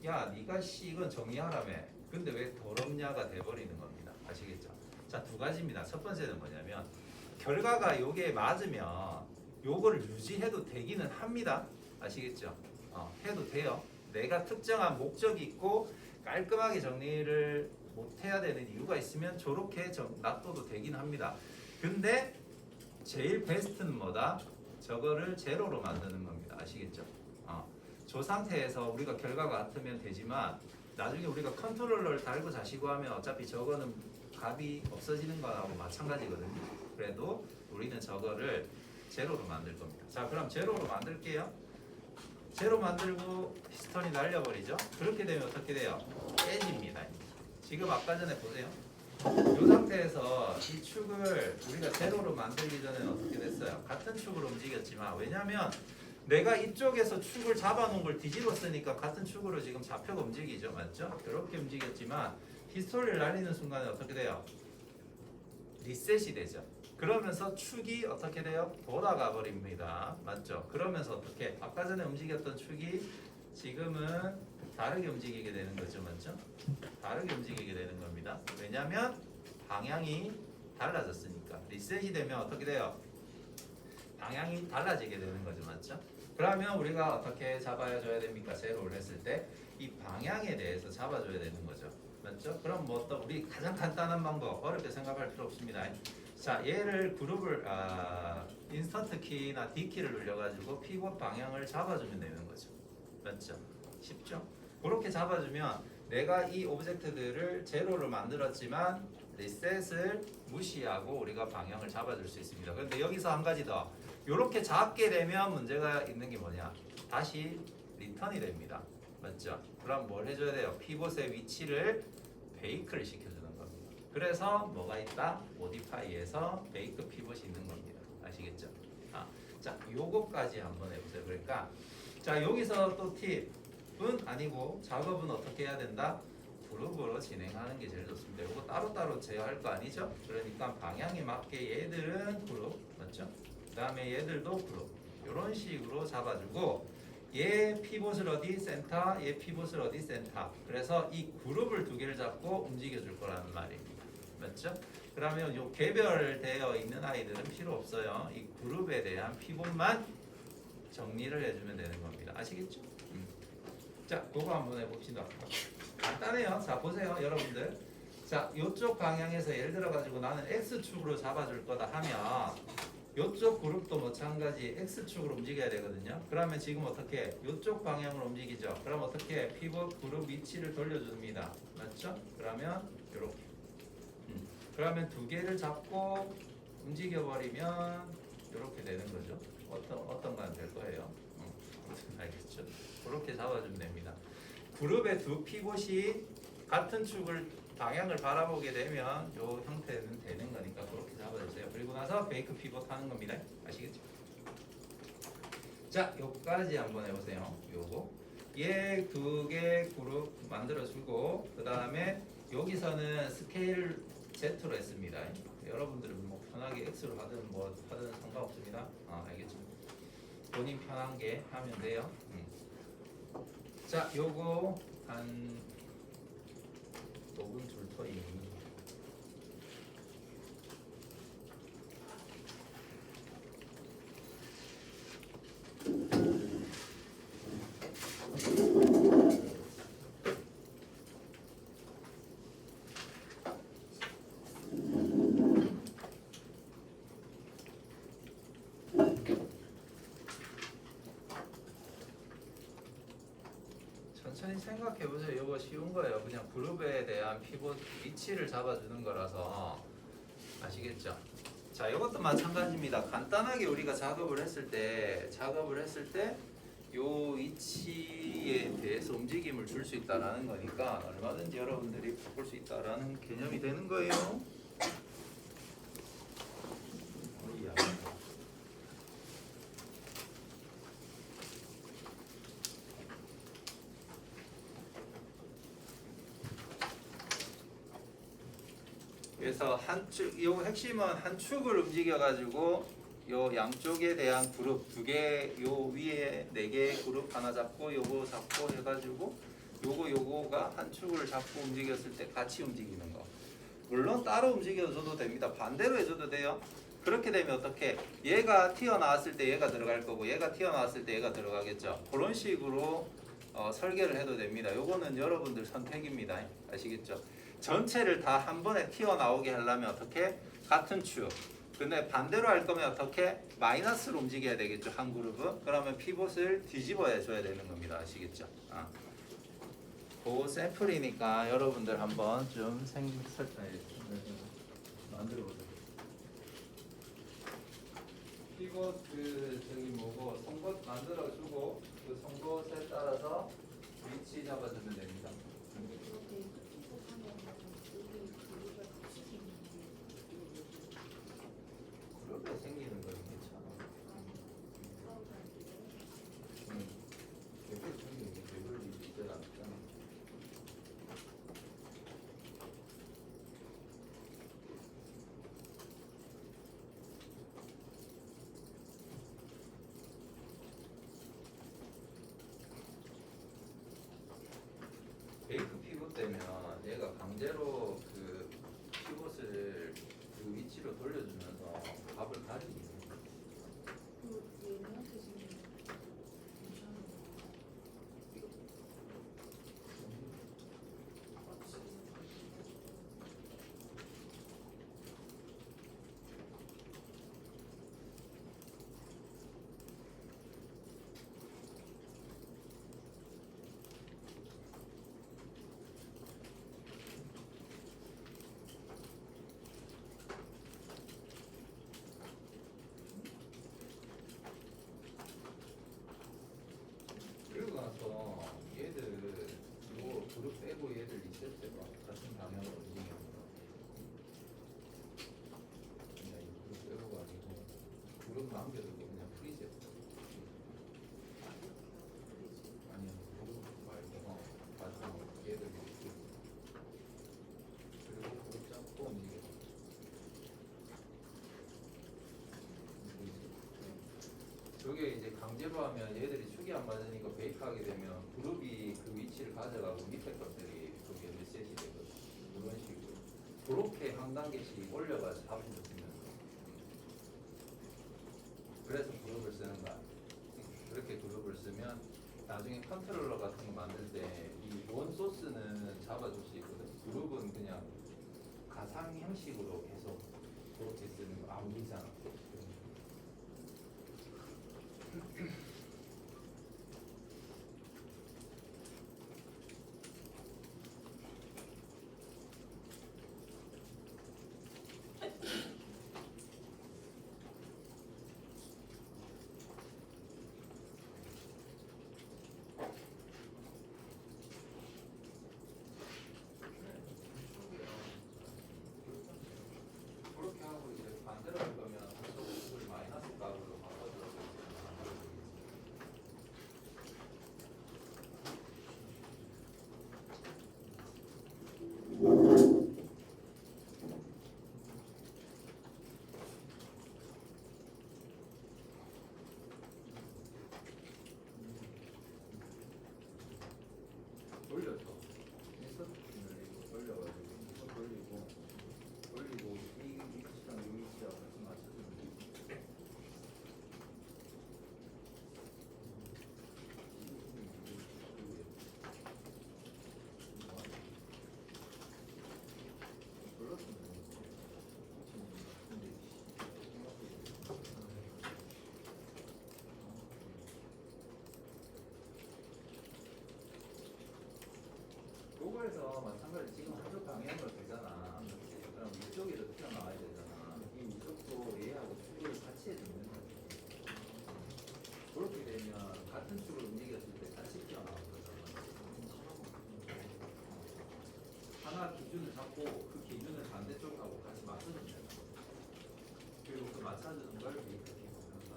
야 네가 이건 정리하라며. 근데 왜 더럽냐가 돼버리는 겁니다. 아시겠죠? 자, 두 가지입니다. 첫 번째는 뭐냐면 결과가 요게 맞으면 요거를 유지해도 되기는 합니다. 아시겠죠? 해도 돼요. 내가 특정한 목적이 있고 깔끔하게 정리를 못 해야 되는 이유가 있으면 저렇게 놔둬도 되긴 합니다. 근데 제일 베스트는 뭐다? 저거를 제로로 만드는 겁니다. 아시겠죠? 저 상태에서 우리가 결과가 같으면 되지만 나중에 우리가 컨트롤러를 달고 자시고 하면 어차피 저거는 값이 없어지는 거하고 마찬가지거든요. 그래도 우리는 저거를 제로로 만들 겁니다. 자, 그럼 제로로 만들게요. 제로 만들고 히스토리 날려버리죠. 그렇게 되면 어떻게 돼요? 깨집니다. 지금 아까 전에 보세요. 이 상태에서 이 축을 우리가 제로로 만들기 전에는 어떻게 됐어요? 같은 축으로 움직였지만, 왜냐하면 내가 이쪽에서 축을 잡아놓은 걸 뒤집었으니까 같은 축으로 지금 좌표가 움직이죠. 맞죠? 이렇게 움직였지만 히스토리를 날리는 순간에 어떻게 돼요? 리셋이 되죠. 그러면서 축이 어떻게 돼요? 돌아가 버립니다. 맞죠? 그러면서 어떻게? 아까 전에 움직였던 축이 지금은 다르게 움직이게 되는 거죠. 맞죠? 다르게 움직이게 되는 겁니다. 왜냐하면 방향이 달라졌으니까. 리셋이 되면 어떻게 돼요? 방향이 달라지게 되는 거죠. 맞죠? 그러면 우리가 어떻게 잡아줘야 됩니까? 제로를 했을 때 이 방향에 대해서 잡아줘야 되는 거죠. 맞죠? 그럼 뭐 또 우리 가장 간단한 방법, 어렵게 생각할 필요 없습니다. 자, 얘를 그룹을 인스턴트 키나 D키를 눌려가지고 피벗 방향을 잡아주면 되는 거죠. 맞죠? 쉽죠? 그렇게 잡아주면 내가 이 오브젝트들을 제로로 만들었지만 리셋을 무시하고 우리가 방향을 잡아줄 수 있습니다. 그런데 여기서 한 가지 더. 이렇게 잡게 되면 문제가 있는 게 뭐냐? 다시 리턴이 됩니다. 맞죠? 그럼 뭘 해줘야 돼요? 피벗의 위치를 베이크를 시켜주는 겁니다. 그래서 뭐가 있다? 모디파이에서 베이크 피벗이 있는 겁니다. 아시겠죠? 자, 요거까지 한번 해보세요. 그러니까 자, 여기서 또 팁은 아니고 작업은 어떻게 해야 된다? 그룹으로 진행하는 게 제일 좋습니다. 이거 따로따로 제어할 거 아니죠? 그러니까 방향에 맞게 얘들은 그룹, 맞죠? 그 다음에 얘들도 그룹. 이런 식으로 잡아주고 얘 피봇을 어디? 센터, 얘 피봇을 어디? 센터. 그래서 이 그룹을 두 개를 잡고 움직여줄 거라는 말입니다. 맞죠? 그러면 요 개별되어 있는 아이들은 필요 없어요. 이 그룹에 대한 피봇만 정리를 해주면 되는 겁니다. 아시겠죠? 자, 그거 한번 해봅시다. 간단해요. 자, 보세요, 여러분들. 자, 이쪽 방향에서 예를 들어 가지고 나는 X축으로 잡아줄 거다 하면 이쪽 그룹도 마찬가지 X축으로 움직여야 되거든요. 그러면 지금 어떻게? 이쪽 방향으로 움직이죠. 그럼 어떻게? 피벗 그룹 위치를 돌려줍니다. 맞죠? 그러면 이렇게. 그러면 두 개를 잡고 움직여버리면 이렇게 되는 거죠. 어떤 건 될 거예요. 알겠죠? 그렇게 잡아주면 됩니다. 그룹의 두 피봇이 같은 축을 방향을 바라보게 되면 이 형태는 되는 거니까 그렇게 잡아주세요. 그리고 나서 베이크 피봇 하는 겁니다. 아시겠죠? 자, 요까지 한번 해보세요. 요거 얘 두 개 그룹 만들어주고 그 다음에 여기서는 스케일 Z로 했습니다. 여러분들은 뭐 편하게 X로 하든 뭐 하든 상관없습니다. 알겠죠? 본인 편한 게 하면 돼요. 자, 요거 한 5분 줄 터이. 천천히 생각해 보세요. 이거 쉬운 거예요. 그냥 그룹에 대한 피벗 위치를 잡아주는 거라서 아시겠죠? 자, 이것도 마찬가지입니다. 간단하게 우리가 작업을 했을 때 요 위치에 대해서 움직임을 줄 수 있다라는 거니까 얼마든지 여러분들이 바꿀 수 있다라는 개념이 되는 거예요. 그래서 한 축, 이 핵심은 한 축을 움직여 가지고 요 양쪽에 대한 그룹 두 개, 요 위에 네 개의 그룹 하나 잡고 요거 잡고 해가지고 요거가 한 축을 잡고 움직였을 때 같이 움직이는 거. 물론 따로 움직여줘도 됩니다. 반대로 해줘도 돼요. 그렇게 되면 어떻게 얘가 튀어나왔을 때 얘가 들어갈 거고 얘가 튀어나왔을 때 얘가 들어가겠죠. 그런 식으로 설계를 해도 됩니다. 요거는 여러분들 선택입니다. 아시겠죠? 전체를 다 한 번에 튀어나오게 하려면 어떻게? 같은 축. 근데 반대로 할 거면 어떻게? 마이너스로 움직여야 되겠죠. 한 그룹은. 그러면 피봇을 뒤집어야 줘야 되는 겁니다. 아시겠죠? 그 샘플이니까 여러분들 한번 좀 만들어 보세요. 피봇 저기 뭐고 송곳 만들어 주고 그 송곳에 따라서 위치 잡아주면 됩니다. 그렇게 생기는 거 괜찮아. 개별 생기는 게 개별 일이 있지 않잖아. 베이크 피봇 되면 얘가 강제로 그 피봇을 그 위치로 돌려주면서 값을 가리게 돼요. 그리고 나서 얘들 요 그룹 빼고 얘들 리셋 해봐. 같은 방향으로 움직이는 거. 그냥 이 그룹 빼고 가지고 그룹 남겨두고 그냥 프리셋. 아니요 그룹 말고 같은 얘들 이렇게. 그리고 그룹 잡고 움직여. 저게 이제 강제로 하면 얘들이 축이 안 맞으니까 베이크하게 되면 그룹이 그 위치를 가져가고 밑에 것들이 그게 리셋이 되거든. 이런 식으로. 그렇게 한 단계씩 올려가지고 답을 주면 그래서 그룹을 쓰는 거야. 그렇게 그룹을 쓰면 나중에 컨트롤러 같은 거 만들 때 이 원 소스는 잡아줄 수 있거든. 그룹은 그냥 가상 형식으로 계속 그렇게 쓰는 거 안 보이잖아. 그렇게 하고 이제 반대로 할 거면 한쪽을 마이너스 값으로 바꿔줘야 돌려줘. 인서트핀을 이거 돌려가지고 이거 돌리고 이 위치랑 이 위치하고 같이 맞춰주면 돼. 요거에서 마찬가지 지금 한쪽 방향으로 되잖아. 그럼 이쪽에도 튀어나와야 되잖아. 이 이쪽도 얘하고 축을 같이 해주면 거지. 그렇게 되면 같은 축을 움직였을 때 같이 튀어나오는 거잖아. 하나 기준을 잡고 그 기준을 반대쪽하고 같이 맞춰주면 되는 거지. 그리고 그 맞춰주는 걸 이렇게 보면서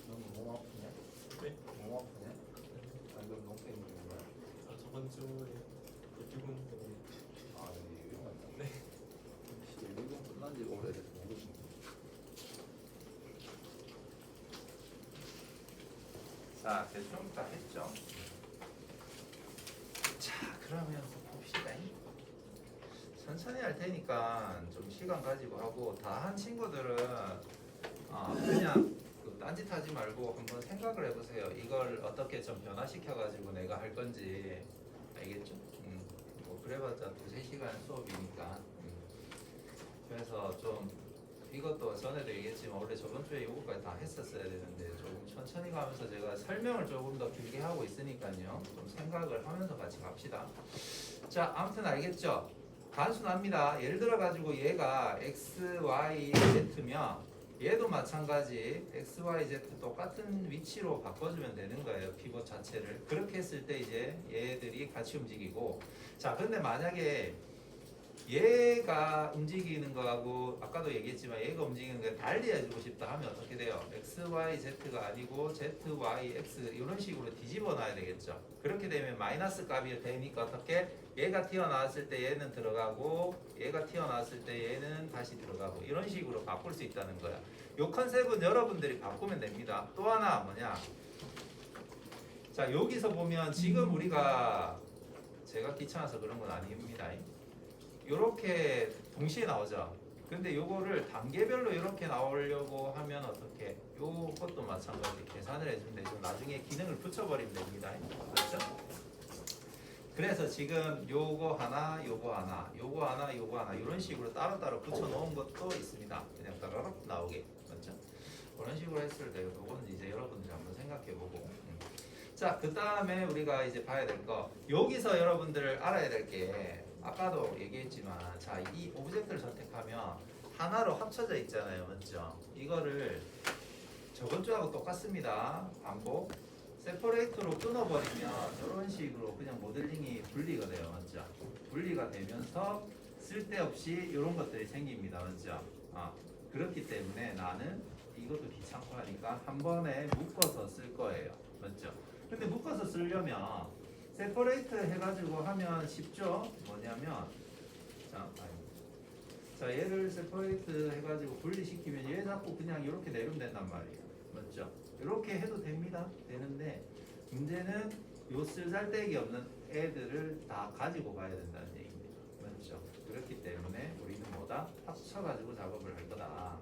너무 몸 아프냐? 네. 몸 아프냐? 방금 농땡 있는 거야? 저번 주에 기분 때문에 아, 이거 위험하다. 네. 진짜 이거 끝난 지 오래돼서 모르겠네. 자, 대충 다 했죠. 자, 그러면 봅시다. 천천히 할 테니까 좀 시간 가지고 하고 다 한 친구들은 그냥 그 딴짓하지 말고 한번 생각을 해보세요. 이걸 어떻게 좀 변화시켜가지고 내가 할 건지 알겠죠? 뭐 그래봤자 2-3시간 수업이니까. 그래서 좀 이것도 전에도 얘기했지만 원래 저번 주에 이거까지 다 했었어야 되는데 조금 천천히 가면서 제가 설명을 조금 더 길게 하고 있으니까요. 좀 생각을 하면서 같이 갑시다. 자, 아무튼 알겠죠? 단순합니다. 예를 들어 가지고 얘가 x, y, z면 얘도 마찬가지 x, y, z 똑같은 위치로 바꿔주면 되는 거예요. 피벗 자체를. 그렇게 했을 때 이제 얘들이 같이 움직이고, 자, 근데 만약에 얘가 움직이는 거하고 아까도 얘기했지만 얘가 움직이는 게 달리 해주고 싶다 하면 어떻게 돼요? x, y, z가 아니고 z, y, x 이런 식으로 뒤집어 놔야 되겠죠. 그렇게 되면 마이너스 값이 되니까 어떻게? 얘가 튀어나왔을 때 얘는 들어가고 얘가 튀어나왔을 때 얘는 다시 들어가고 이런 식으로 바꿀 수 있다는 거야. 요 컨셉은 여러분들이 바꾸면 됩니다. 또 하나 뭐냐? 자, 여기서 보면 지금 우리가 제가 귀찮아서 그런 건 아닙니다. 요렇게 동시에 나오죠. 근데 요거를 단계별로 이렇게 나오려고 하면 어떻게? 요것도 마찬가지 계산을 해주면 되죠. 나중에 기능을 붙여버리면 됩니다. 맞죠? 그래서 지금 요거 하나, 요거 하나, 요거 하나, 요거 하나 이런 식으로 따로따로 붙여놓은 것도 있습니다. 그냥 따라락 나오게. 맞죠? 그런 식으로 했을 때 요거는 이제 여러분들이 한번 생각해보고. 자, 그 다음에 우리가 이제 봐야 될 거. 여기서 여러분들 알아야 될 게 아까도 얘기했지만, 자, 이 오브젝트를 선택하면 하나로 합쳐져 있잖아요. 맞죠? 이거를 저번 주하고 똑같습니다. 반복. 세퍼레이트로 끊어버리면 이런 식으로 그냥 모델링이 분리가 돼요. 맞죠? 분리가 되면서 쓸데없이 이런 것들이 생깁니다. 맞죠? 그렇기 때문에 나는 이것도 귀찮고 하니까 한 번에 묶어서 쓸 거예요. 맞죠? 근데 묶어서 쓰려면 세퍼레이트 해가지고 하면 쉽죠? 뭐냐면 자, 얘를 세퍼레이트 해가지고 분리시키면 얘 자꾸 그냥 이렇게 내리면 된단 말이에요. 맞죠? 이렇게 해도 됩니다. 되는데 문제는 요 쓸잘데기 없는 애들을 다 가지고 가야 된다는 얘기입니다. 맞죠? 그렇기 때문에 우리는 뭐다? 합쳐가지고 작업을 할 거다.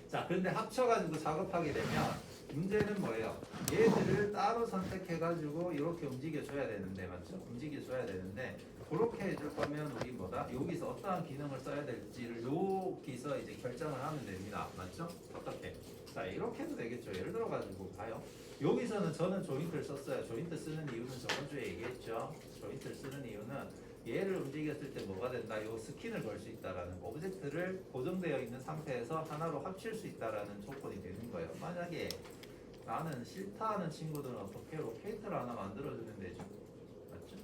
자, 그런데 합쳐가지고 작업하게 되면 문제는 뭐예요? 얘들을 따로 선택해가지고 이렇게 움직여줘야 되는데, 맞죠? 움직여줘야 되는데, 그렇게 해줄 거면 우리 뭐다? 여기서 어떠한 기능을 써야 될지를 여기서 이제 결정을 하면 됩니다. 맞죠? 어떻게? 자, 이렇게 해도 되겠죠. 예를 들어가지고 봐요. 여기서는 저는 조인트를 썼어요. 조인트 쓰는 이유는 저번 주에 얘기했죠. 조인트를 쓰는 이유는 얘를 움직였을 때 뭐가 된다? 요 스킨을 걸 수 있다라는 오브젝트를 고정되어 있는 상태에서 하나로 합칠 수 있다라는 조건이 되는 거예요. 만약에 나는 싫다 하는 친구들은 어떻게 로케이터를 하나 만들어주면 되죠. 맞죠?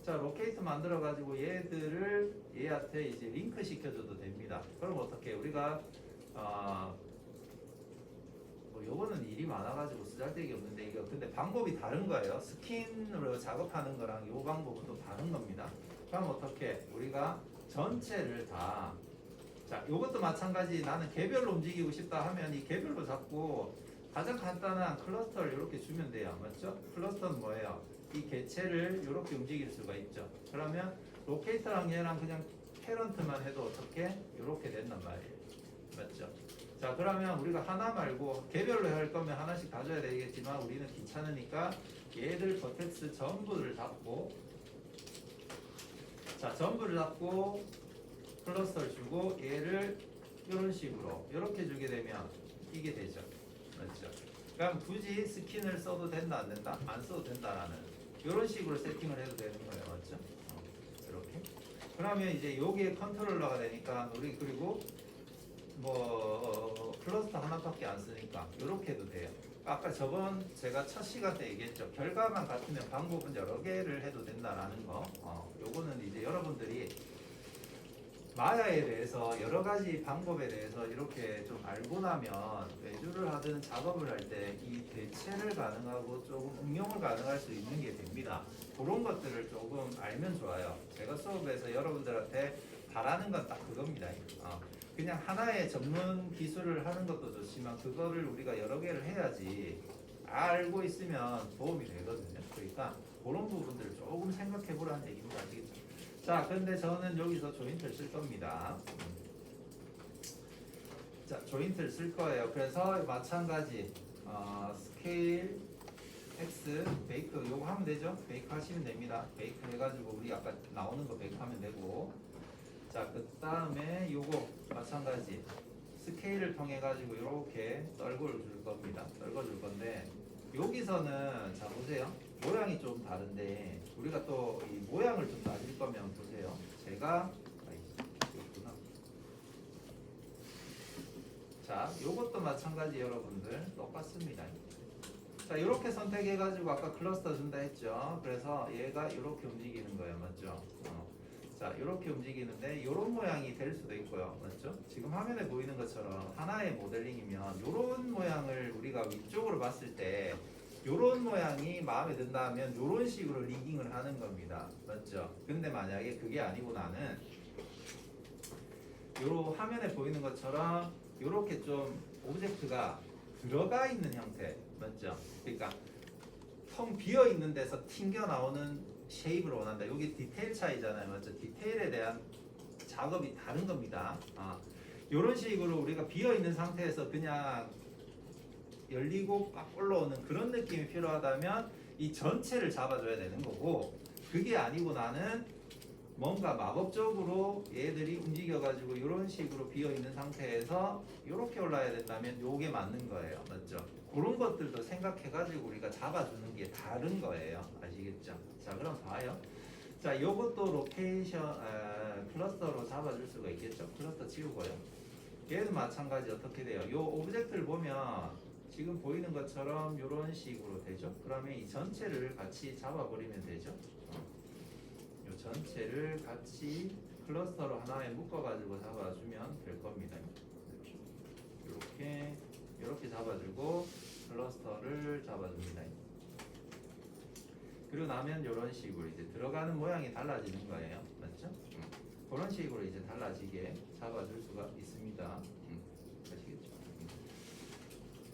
자, 로케이터 만들어 가지고 얘들을 얘한테 이제 링크 시켜줘도 됩니다. 그럼 어떻게? 우리가 뭐 요거는 일이 많아가지고 쓰잘데기 없는데 이거 근데 방법이 다른 거예요. 스킨으로 작업하는 거랑 요 방법은 또 다른 겁니다. 그럼 어떻게? 우리가 전체를 다 자, 요것도 마찬가지. 나는 개별로 움직이고 싶다 하면 이 개별로 잡고 가장 간단한 클러스터를 이렇게 주면 돼요. 맞죠? 클러스터는 뭐예요? 이 개체를 이렇게 움직일 수가 있죠. 그러면 로케이터랑 얘랑 그냥 패런트만 해도 어떻게? 이렇게 된단 말이에요. 맞죠? 자, 그러면 우리가 하나 말고 개별로 할 거면 하나씩 가져야 되겠지만 우리는 귀찮으니까 얘들 버텍스 전부를 잡고 자, 전부를 잡고 클러스터를 주고 얘를 이런 식으로 이렇게 주게 되면 이게 되죠. 맞죠? 그럼 굳이 스킨을 써도 된다 안 된다? 안 써도 된다라는 이런 식으로 세팅을 해도 되는 거예요. 맞죠? 이렇게. 그러면 이제 여기에 컨트롤러가 되니까 우리 그리고 뭐 클러스터 하나밖에 안 쓰니까 이렇게 해도 돼요. 아까 저번 제가 첫 시간 때 얘기했죠. 결과만 같으면 방법은 여러 개를 해도 된다라는 거. 요거는 이제 여러분들이 마야에 대해서 여러 가지 방법에 대해서 이렇게 좀 알고 나면 외주를 하든 작업을 할 때 이 대체를 가능하고 조금 응용을 가능할 수 있는 게 됩니다. 그런 것들을 조금 알면 좋아요. 제가 수업에서 여러분들한테 바라는 건 딱 그겁니다. 그냥 하나의 전문 기술을 하는 것도 좋지만 그거를 우리가 여러 개를 해야지 알고 있으면 도움이 되거든요. 그러니까 그런 부분들을 조금 생각해 보라는 얘기입니다. 아시겠죠? 자, 근데 저는 여기서 조인트를 쓸 겁니다. 자, 조인트를 쓸 거예요. 그래서 마찬가지 스케일 X 베이크 요거 하면 되죠? 베이크 하시면 됩니다. 베이크 해가지고 우리 아까 나오는 거 베이크 하면 되고, 자, 그 다음에 요거 마찬가지 스케일을 통해 가지고 이렇게 떨궈줄 겁니다. 떨궈줄 건데 여기서는 자 보세요. 모양이 좀 다른데 우리가 또 이 모양을 좀 따질 거면 보세요. 제가 있구나. 자, 요것도 마찬가지 여러분들 똑같습니다. 자, 이렇게 선택해가지고 아까 클러스터 준다 했죠. 그래서 얘가 이렇게 움직이는 거예요, 맞죠? 자, 이렇게 움직이는데 이런 모양이 될 수도 있고요, 맞죠? 지금 화면에 보이는 것처럼 하나의 모델링이면 이런 모양을 우리가 위쪽으로 봤을 때 이런 모양이 마음에 든다면 이런 식으로 리깅을 하는 겁니다, 맞죠? 근데 만약에 그게 아니고 나는 요 화면에 보이는 것처럼 이렇게 좀 오브젝트가 들어가 있는 형태, 맞죠? 그러니까 텅 비어 있는 데서 튕겨 나오는 쉐입을 원한다. 여기 디테일 차이잖아요, 맞죠? 디테일에 대한 작업이 다른 겁니다. 이런 식으로 우리가 비어 있는 상태에서 그냥 열리고 막 올라오는 그런 느낌이 필요하다면 이 전체를 잡아줘야 되는 거고, 그게 아니고 나는 뭔가 마법적으로 얘들이 움직여가지고 이런 식으로 비어 있는 상태에서 이렇게 올라야 된다면 요게 맞는 거예요, 맞죠? 그런 것들도 생각해가지고 우리가 잡아주는 게 다른 거예요, 아시겠죠? 자, 그럼 봐요. 자, 요것도 로케이션 클러스터로 잡아줄 수가 있겠죠? 클러스터 지우고요. 얘도 마찬가지 어떻게 돼요? 요 오브젝트를 보면 지금 보이는 것처럼 이런 식으로 되죠? 그러면 이 전체를 같이 잡아버리면 되죠? 요 전체를 같이 클러스터로 하나에 묶어가지고 잡아주면 될 겁니다. 이렇게 잡아주고 클러스터를 잡아줍니다. 그리고 나면 이런 식으로 이제 들어가는 모양이 달라지는 거예요, 맞죠? 그런 식으로 이제 달라지게 잡아줄 수가 있습니다. 아시겠죠?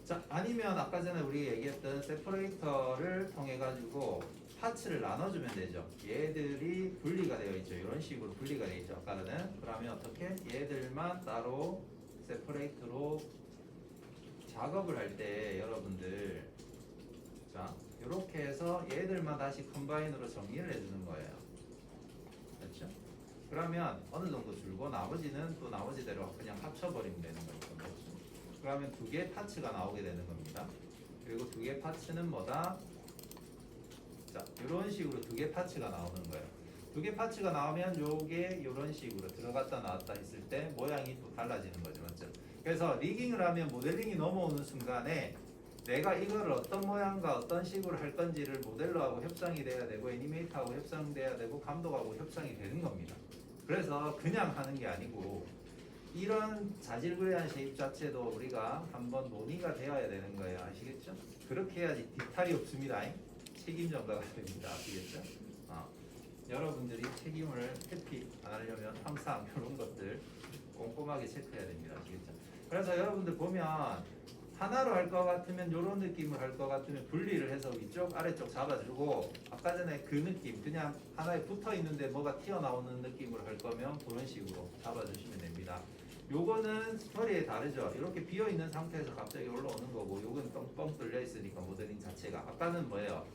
자, 아니면 아까 전에 우리 얘기했던 세퍼레이터를 통해 가지고 파츠를 나눠주면 되죠. 얘들이 분리가 되어 있죠. 이런 식으로 분리가 되어 있죠. 아까는. 그러면 어떻게? 얘들만 따로 세퍼레이트로 작업을 할 때 여러분들, 자, 이렇게 해서 얘들만 다시 컴바인으로 정리를 해주는 거예요. 그렇죠? 그러면 어느 정도 줄고 나머지는 또 나머지대로 그냥 합쳐버리면 되는 거니까. 그렇죠? 그러면 두 개 파츠가 나오게 되는 겁니다. 그리고 두 개 파츠는 뭐다? 자, 이런 식으로 두 개 파츠가 나오는 거예요. 두 개 파츠가 나오면 요게 이런 식으로 들어갔다 나왔다 했을 때 모양이 또 달라지는 거죠, 맞죠? 그래서 리깅을 하면 모델링이 넘어오는 순간에 내가 이걸 어떤 모양과 어떤 식으로 할 건지를 모델러하고 협상이 돼야 되고 애니메이터하고 협상돼야 되고 감독하고 협상이 되는 겁니다. 그래서 그냥 하는 게 아니고 이런 자질구레한 쉐입 자체도 우리가 한번 논의가 되어야 되는 거예요. 아시겠죠? 그렇게 해야지 디탈이 없습니다. 책임 전가가 됩니다. 아시겠죠? 여러분들이 책임을 회피 안 하려면 항상 이런 것들 꼼꼼하게 체크해야 됩니다. 아시겠죠? 그래서 여러분들 보면 하나로 할 것 같으면 이런 느낌을 할 것 같으면 분리를 해서 위쪽 아래쪽 잡아주고, 아까 전에 그 느낌 그냥 하나에 붙어 있는데 뭐가 튀어나오는 느낌으로 할 거면 그런 식으로 잡아주시면 됩니다. 요거는 스토리에 다르죠. 이렇게 비어 있는 상태에서 갑자기 올라오는 거고, 요건 뻥뻥 뚫려 있으니까 모델링 자체가. 아까는 뭐예요?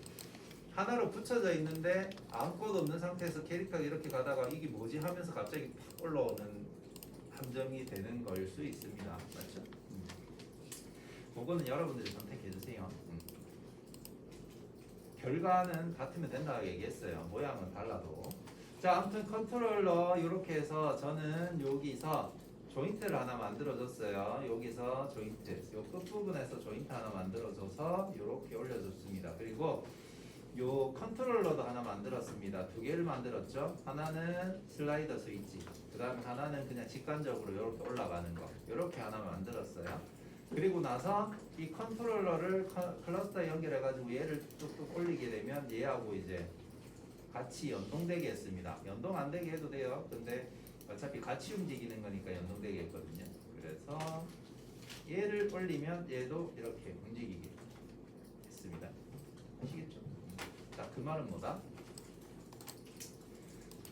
하나로 붙여져 있는데 아무것도 없는 상태에서 캐릭터가 이렇게 가다가 이게 뭐지 하면서 갑자기 팍 올라오는 함정이 되는 걸 수 있습니다. 맞죠? 그거는 여러분들이 선택해 주세요. 결과는 같으면 된다고 얘기했어요. 모양은 달라도. 자, 아무튼 컨트롤러 이렇게 해서 저는 여기서 조인트를 하나 만들어줬어요. 여기서 조인트, 요 끝부분에서 조인트 하나 만들어줘서 이렇게 올려줬습니다. 그리고 요 컨트롤러도 하나 만들었습니다. 두 개를 만들었죠. 하나는 슬라이더 스위치, 그 다음에 하나는 그냥 직관적으로 이렇게 올라가는 거, 이렇게 하나 만들었어요. 그리고 나서 이 컨트롤러를 클러스터에 연결해 가지고 얘를 뚝뚝 올리게 되면 얘하고 이제 같이 연동되게 했습니다. 연동 안 되게 해도 돼요. 근데 어차피 같이 움직이는 거니까 연동되게 했거든요. 그래서 얘를 올리면 얘도 이렇게 움직이게 했습니다. 있습니다. 아시겠죠? 자, 그 말은 뭐다?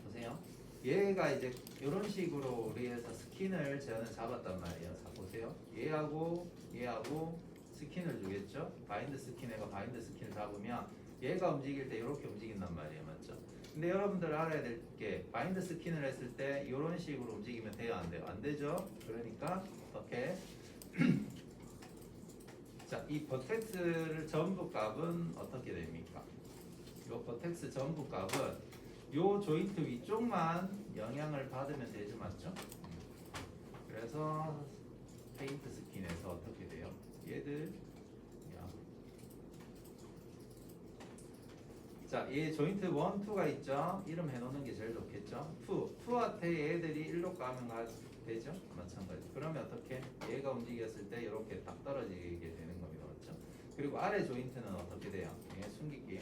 보세요. 얘가 이제 이런 식으로 우리에서 스킨을 저는 잡았단 말이에요. 자, 보세요. 얘하고 스킨을 주겠죠? 바인드 스킨, 애가 바인드 스킨을 잡으면 얘가 움직일 때 이렇게 움직인단 말이에요. 맞죠? 근데 여러분들 알아야 될 게 바인드 스킨을 했을 때 이런 식으로 움직이면 돼요? 안 돼요? 안 되죠? 그러니까 어떻게? 자, 이 버텍스를 전부 값은 어떻게 됩니까? 요 버텍스 전부 값은 요 조인트 위쪽만 영향을 받으면 되죠, 맞죠? 그래서 페인트 스킨에서 어떻게 돼요? 얘들 자, 얘 조인트 1, 2가 있죠? 이름 해놓는 게 제일 좋겠죠? 2한테 얘들이 1로 가면 되죠? 마찬가지. 그러면 어떻게? 얘가 움직였을 때 이렇게 딱 떨어지게 되는 겁니다. 맞죠? 그리고 아래 조인트는 어떻게 돼요? 예, 숨길게요.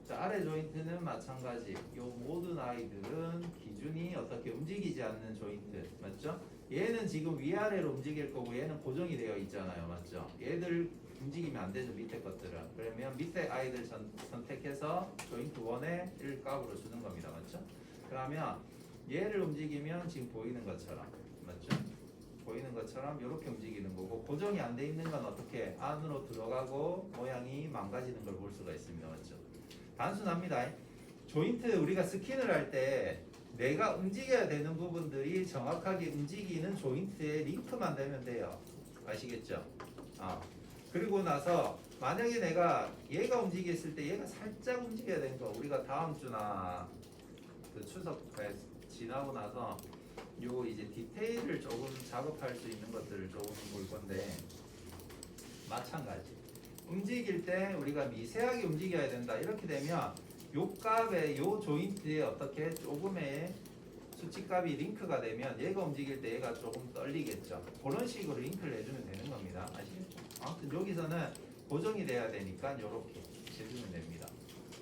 자, 아래 조인트는 마찬가지. 요 모든 아이들은 기준이 어떻게 움직이지 않는 조인트. 맞죠? 얘는 지금 위아래로 움직일 거고 얘는 고정이 되어 있잖아요. 맞죠? 얘들 움직이면 안 되죠. 밑에 것들은. 그러면 밑에 아이들 선택해서 조인트 1에 1값으로 주는 겁니다. 맞죠? 그러면 얘를 움직이면 지금 보이는 것처럼. 맞죠? 보이는 것처럼 이렇게 움직이는 거고 고정이 안 돼 있는 건 어떻게 안으로 들어가고 모양이 망가지는 걸 볼 수가 있습니다. 맞죠? 단순합니다. 조인트 우리가 스킨을 할 때 내가 움직여야 되는 부분들이 정확하게 움직이는 조인트에 링크만 되면 돼요. 아시겠죠? 그리고 나서 만약에 내가 얘가 움직였을 때 얘가 살짝 움직여야 되는 거 우리가 다음 주나 그 추석에 지나고 나서 요 이제 디테일을 조금 작업할 수 있는 것들을 조금 볼 건데 마찬가지 움직일 때 우리가 미세하게 움직여야 된다 이렇게 되면 요 값에 요 조인트에 어떻게 조금의 수치값이 링크가 되면 얘가 움직일 때 얘가 조금 떨리겠죠. 그런 식으로 링크를 해주면 되는 겁니다. 아시겠죠? 아무튼 여기서는 고정이 돼야 되니까 이렇게 해주면 됩니다.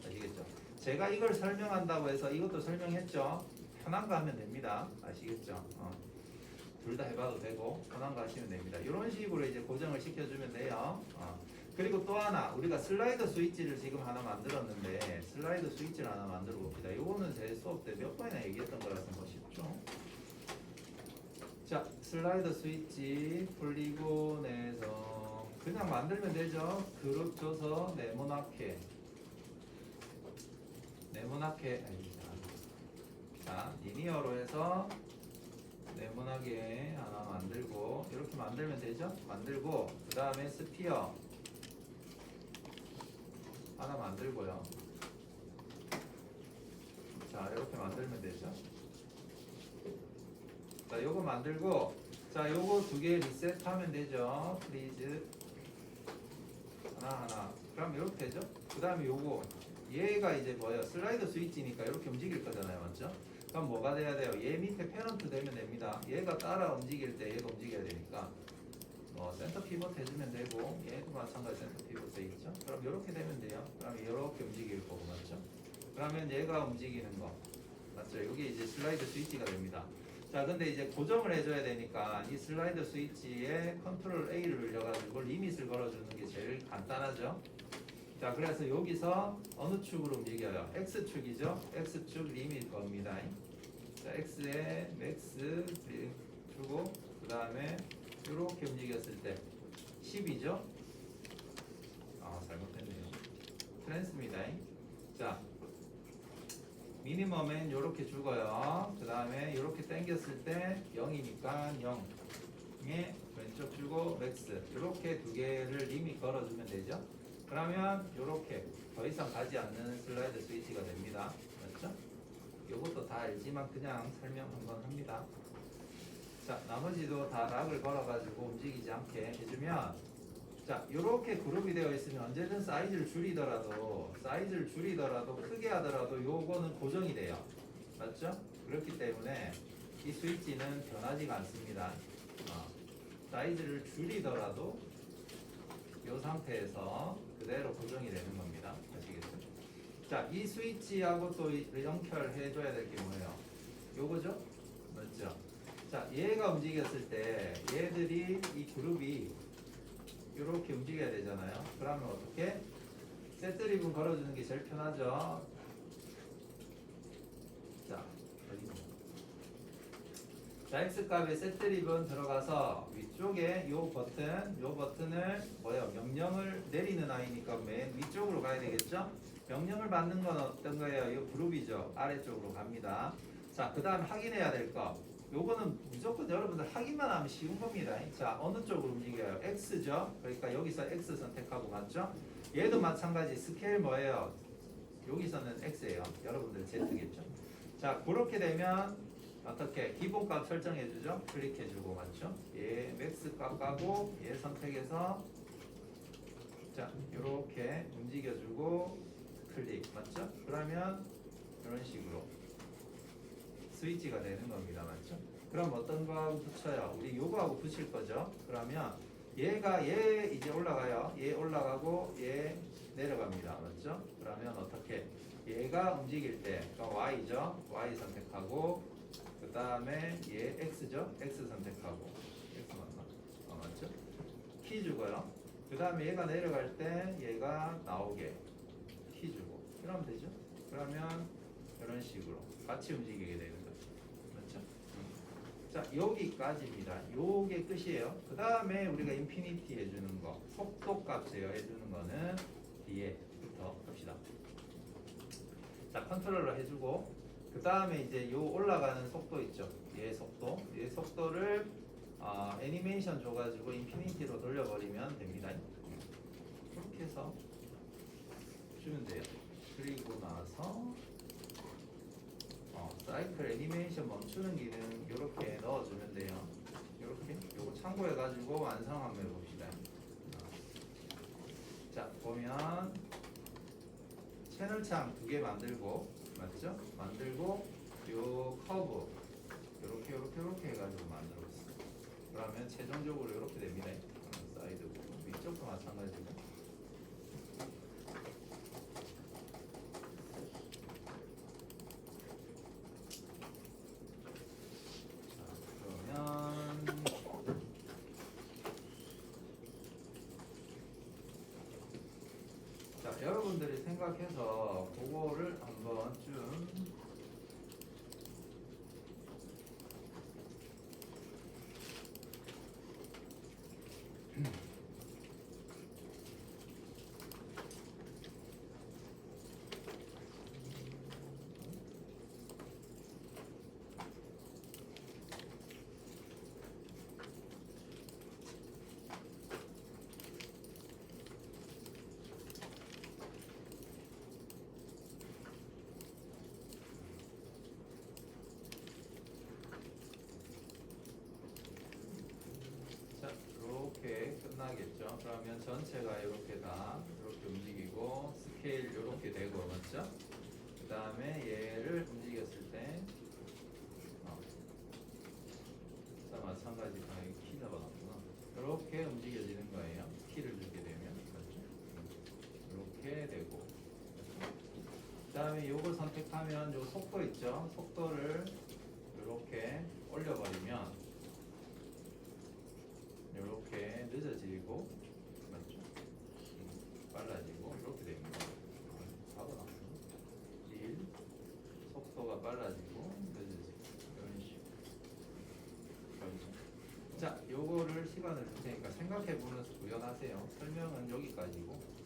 아시겠죠? 제가 이걸 설명한다고 해서 이것도 설명했죠. 편한 거 하면 됩니다. 아시겠죠? 둘 다 해봐도 되고 편한 거 하시면 됩니다. 이런 식으로 이제 고정을 시켜주면 돼요. 그리고 또 하나 우리가 슬라이더 스위치를 지금 하나 만들었는데 슬라이더 스위치를 하나 만들어 봅시다. 이거는 제 수업 때 몇 번이나 얘기했던 거라서 뭐 쉽죠. 자, 슬라이더 스위치 폴리곤에서 그냥 만들면 되죠. 그룹 줘서 네모나게 자, 리니어로 해서 네모나게 하나 만들고 이렇게 만들면 되죠. 만들고 그 다음에 스피어 하나 만들고요. 자, 이렇게 만들면 되죠. 자, 요거 만들고 자, 요거 두 개 리셋하면 되죠. 플리즈 하나 그럼 이렇게 되죠. 그 다음에 요거 얘가 이제 뭐예요? 슬라이더 스위치니까 이렇게 움직일 거잖아요. 맞죠? 그럼 뭐가 돼야 돼요? 얘 밑에 페넌트 되면 됩니다. 얘가 따라 움직일 때 얘가 움직여야 되니까 센터 피벗 해주면 되고 얘도 마찬가지 센터 피벗 돼 있죠. 그럼 이렇게 되면 돼요. 그럼 이렇게 움직일 거고 맞죠? 그러면 얘가 움직이는 거 맞죠? 이게 이제 슬라이드 스위치가 됩니다. 자, 근데 이제 고정을 해줘야 되니까 이 슬라이드 스위치에 컨트롤 A를 눌려가지고 리밋을 걸어주는 게 제일 간단하죠. 자, 그래서 여기서 어느 축으로 움직여요? X축이죠? X축 리밋 겁니다. 자, X에 맥스 주고 그 다음에 이렇게 움직였을 때 10이죠? 잘못했네요. 트랜스입니다. 자, 미니멈엔 이렇게 주고요. 그 다음에 이렇게 당겼을 때 0이니까 0에 왼쪽 주고 맥스 이렇게 두 개를 리밋 걸어주면 되죠. 그러면 이렇게 더 이상 가지 않는 슬라이드 스위치가 됩니다. 맞죠? 이것도 다 알지만 그냥 설명 한번 합니다. 자, 나머지도 다 락을 걸어가지고 움직이지 않게 해주면 자, 이렇게 그룹이 되어 있으면 언제든 사이즈를 줄이더라도 크게 하더라도 요거는 고정이 돼요. 맞죠? 그렇기 때문에 이 스위치는 변하지가 않습니다. 사이즈를 줄이더라도 이 상태에서 그대로 고정이 되는 겁니다. 아시겠죠? 자, 이 스위치하고 또 연결해 줘야 될 게 뭐예요? 요거죠? 맞죠? 자, 얘가 움직였을 때 얘들이 이 그룹이 이렇게 움직여야 되잖아요. 그러면 어떻게? 세트리븐 걸어주는 게 제일 편하죠. 자, 자 X값에 세트리븐 들어가서 위쪽에 요 버튼을 뭐예요? 명령을 내리는 아이니까 맨 위쪽으로 가야 되겠죠? 명령을 받는 건 어떤 거예요? 이 그룹이죠. 아래쪽으로 갑니다. 자, 그 다음 확인해야 될 거. 요거는 무조건 여러분들 확인만 하면 쉬운 겁니다. 자, 어느 쪽으로 움직여요? X죠? 그러니까 여기서 X 선택하고 맞죠? 얘도 마찬가지 스케일 뭐예요? 여기서는 X예요. 여러분들 Z겠죠? 자, 그렇게 되면 어떻게 기본값 설정해 주죠? 클릭해 주고 맞죠? 얘 맥스 값 가고 얘 선택해서 자, 이렇게 움직여 주고 클릭 맞죠? 그러면 이런 식으로 스위치가 되는 겁니다. 맞죠? 그럼 어떤 거하고 붙여요? 우리 요거하고 붙일 거죠? 그러면 얘가 얘 이제 올라가요. 얘 올라가고 얘 내려갑니다. 맞죠? 그러면 어떻게? 얘가 움직일 때 Y죠? Y 선택하고 그 다음에 얘 X죠? X 선택하고 X 맞나? 맞죠? 키 주고요. 그 다음에 얘가 내려갈 때 얘가 나오게 키 주고 이러면 되죠? 그러면 이런 식으로 같이 움직이게 되는 거죠. 맞죠? 자, 여기까지입니다. 요게 끝이에요. 그 다음에 우리가 인피니티 해주는 거, 속도 값이에요. 해주는 거는 뒤에부터 합시다. 자, 컨트롤러 해주고, 그 다음에 이제 요 올라가는 속도 있죠. 얘 속도를 애니메이션 줘가지고 인피니티로 돌려버리면 됩니다. 그렇게 해서 주면 돼요. 그리고 나서 사이클 애니메이션 멈추는 기능 이렇게 넣어주면 돼요. 이렇게 요거 참고해가지고 완성 한번 해봅시다. 자, 보면 채널창 2개 만들고 맞죠? 만들고 요 커브 이렇게 해가지고 만들었어요. 그러면 최종적으로 이렇게 됩니다. 사이드고 위쪽도 마찬가지고. 여러분들이 생각해서 그거를 한번 좀 이렇게 끝나겠죠. 그러면 전체가 이렇게 다 이렇게 움직이고 스케일 이렇게 되고 맞죠? 그 다음에 얘를 움직였을 때 자, 마찬가지 방향 키 잡아놨구나. 이렇게 움직여지는 거예요. 키를 주게 되면 맞죠? 이렇게 되고 그 다음에 요걸 선택하면 요 속도 있죠? 속도를 이렇게 올려버리면 이렇게 늦어지고 맞죠? 빨라지고 이렇게 됩니다. 하고 1 속도가 빨라지고 늦어지고 이런 식으로. 자, 요거를 시간을 줄 테니까 생각해 보면서 구현하세요. 설명은 여기까지고.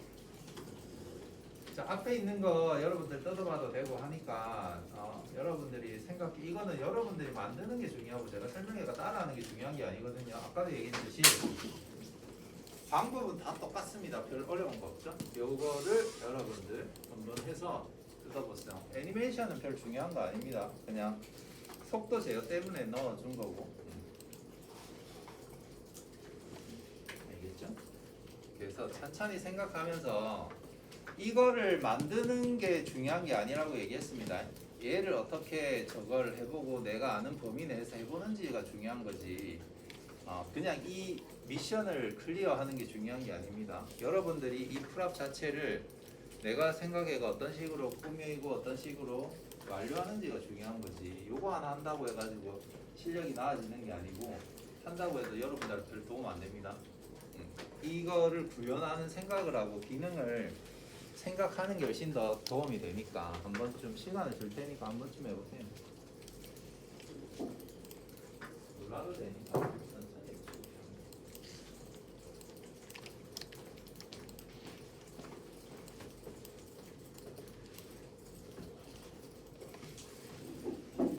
자, 앞에 있는 거 여러분들 뜯어봐도 되고 하니까 여러분들이 이거는 여러분들이 만드는 게 중요하고 제가 설명해가 따라하는 게 중요한 게 아니거든요. 아까도 얘기했듯이 방법은 다 똑같습니다. 별 어려운 거 없죠? 요거를 여러분들 한번 해서 뜯어보세요. 애니메이션은 별 중요한 거 아닙니다. 그냥 속도 제어 때문에 넣어준 거고. 알겠죠? 그래서 천천히 생각하면서 이거를 만드는 게 중요한 게 아니라고 얘기했습니다. 얘를 어떻게 저걸 해보고 내가 아는 범위 내에서 해보는지가 중요한 거지. 그냥 이 미션을 클리어하는 게 중요한 게 아닙니다. 여러분들이 이 풀업 자체를 내가 생각해가 어떤 식으로 꾸미고 어떤 식으로 완료하는지가 중요한 거지. 요거 하나 한다고 해가지고 실력이 나아지는 게 아니고 한다고 해도 여러분들 별 도움 안 됩니다. 이거를 구현하는 생각을 하고 기능을 생각하는 게 훨씬 더 도움이 되니까 한번 좀 시간을 줄 테니까 한번 좀 해보세요. 몰라도 되니까.